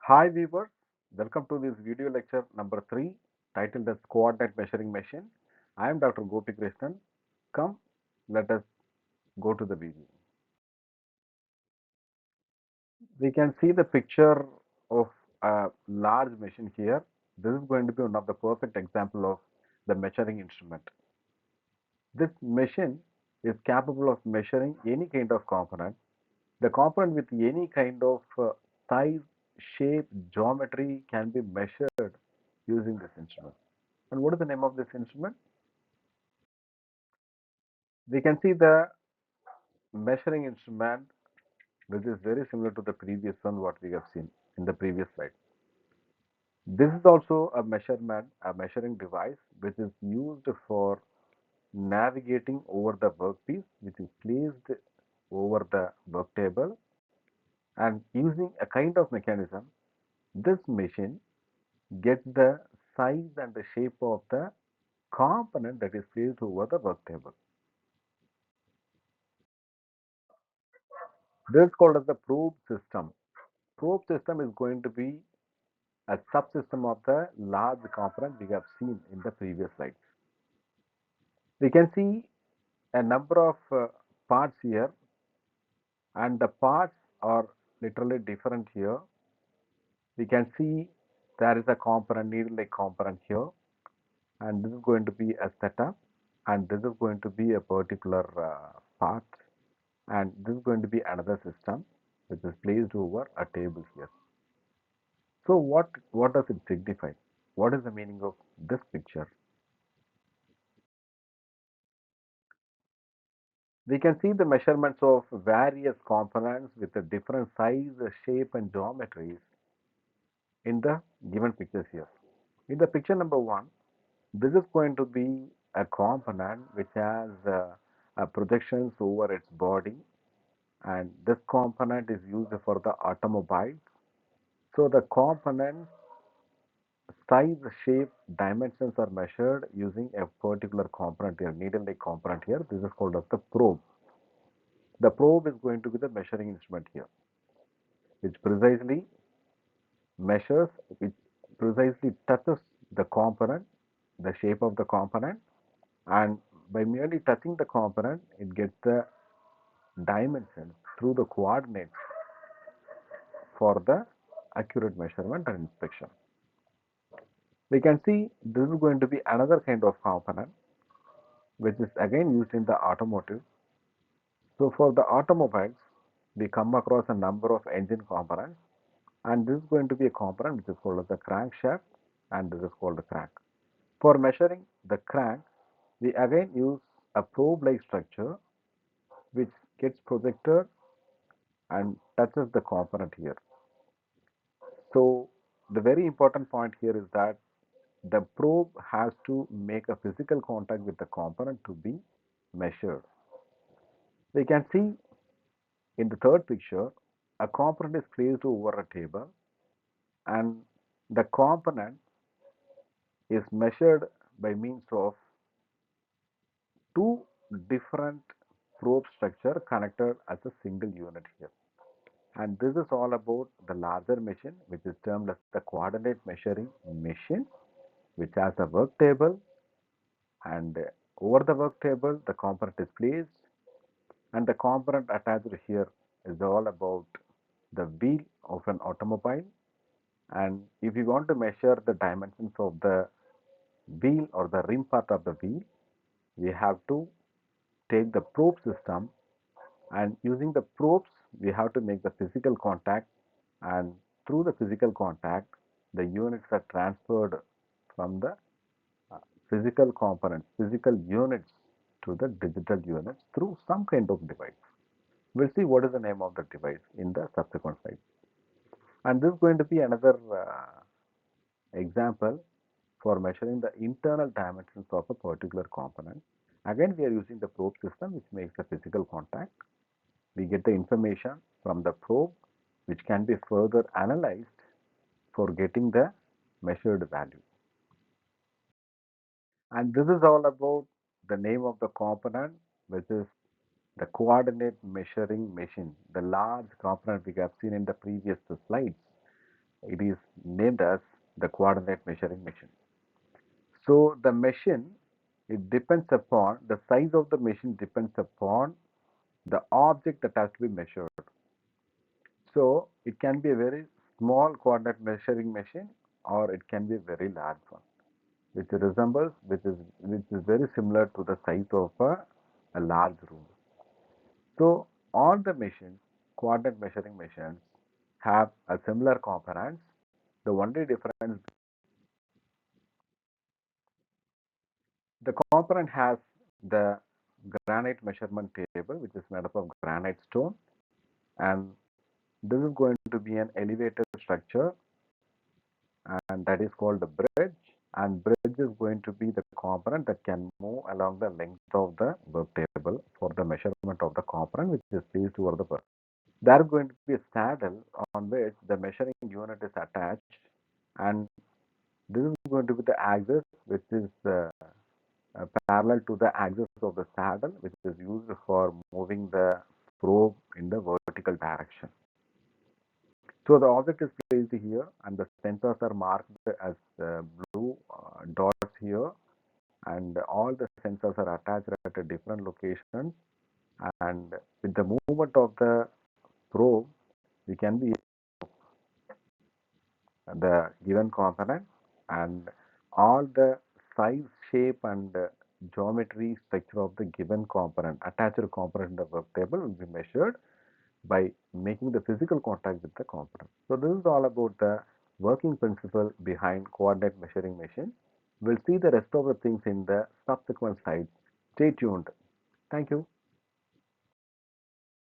Hi viewers, welcome to this video lecture number 3 titled as Coordinate Measuring Machine. I am Dr. Gopi Krishnan. Come, let us go to the video. We can see the picture of a large machine here. This is going to be one of the perfect example of the measuring instrument. This machine is capable of measuring any kind of component. The component with any kind of size, shape, geometry can be measured using this instrument. And what is the name of this instrument? We can see the measuring instrument, which is very similar to the previous one what we have seen in the previous slide. This is also a measuring device, which is used for navigating over the workpiece, which is placed over the work table, and using a kind of mechanism, this machine gets the size and the shape of the component that is placed over the work table. This is called as the probe system. Probe system is going to be a subsystem of the large component we have seen in the previous slides. We can see a number of parts here, and the parts are literally different here. We can see there is a component, needle-like component here, and this is going to be a setup, and this is going to be a particular part, and this is going to be another system which is placed over a table here. So what does it signify? What is the meaning of this picture? We can see the measurements of various components with a different size, shape, and geometries in the given pictures here. In the picture number 1, this is going to be a component which has projections over its body, and this component is used for the automobiles. So the component size, shape, dimensions are measured using a particular component here, needle-like component here. This is called as the probe. The probe is going to be the measuring instrument here, which precisely measures, which precisely touches the component, the shape of the component, and by merely touching the component, it gets the dimensions through the coordinates for the accurate measurement and inspection. We can see this is going to be another kind of component, which is again used in the automotive. So for the automobiles, we come across a number of engine components, and this is going to be a component which is called as the crankshaft, and this is called the crank. For measuring the crank, we again use a probe-like structure which gets projected and touches the component here. So the very important point here is that the probe has to make a physical contact with the component to be measured. We can see in the third picture, a component is placed over a table, and the component is measured by means of two different probe structure connected as a single unit here. And this is all about the larger machine, which is termed as the coordinate measuring machine, which has a work table, and over the work table the component is placed, and the component attached here is all about the wheel of an automobile. And if you want to measure the dimensions of the wheel or the rim part of the wheel, we have to take the probe system, and using the probes we have to make the physical contact, and through the physical contact the units are transferred from the uh, physical components, physical units, to the digital units through some kind of device. We'll see what is the name of the device in the subsequent slide. And this is going to be another example for measuring the internal dimensions of a particular component. Again, we are using the probe system, which makes the physical contact. We get the information from the probe, which can be further analyzed for getting the measured value. And this is all about the name of the component, which is the coordinate measuring machine, the large component we have seen in the previous slides. it is named as the coordinate measuring machine. So the machine, it depends upon the size of the machine depends upon the object that has to be measured. So it can be a very small coordinate measuring machine, or it can be a very large one, which is very similar to the size of a large room. So all the machines, coordinate measuring machines, have a similar components. The only difference, the component has the granite measurement table, which is made up of granite stone, and this is going to be an elevated structure, and that is called the bridge. And bridge is going to be the component that can move along the length of the work table for the measurement of the component which is placed over the work. There is going to be a saddle on which the measuring unit is attached, and this is going to be the axis which is parallel to the axis of the saddle, which is used for moving the probe in the vertical direction. So the object is placed here, and the sensors are marked as blue dots here, and all the sensors are attached at a different location. And with the movement of the probe, we can be the given component, and all the size, shape, and geometry structure of the given component, attached component in the work table will be measured by making the physical contact with the component. So this is all about the working principle behind coordinate measuring machine. We'll see the rest of the things in the subsequent slides. Stay tuned. Thank you.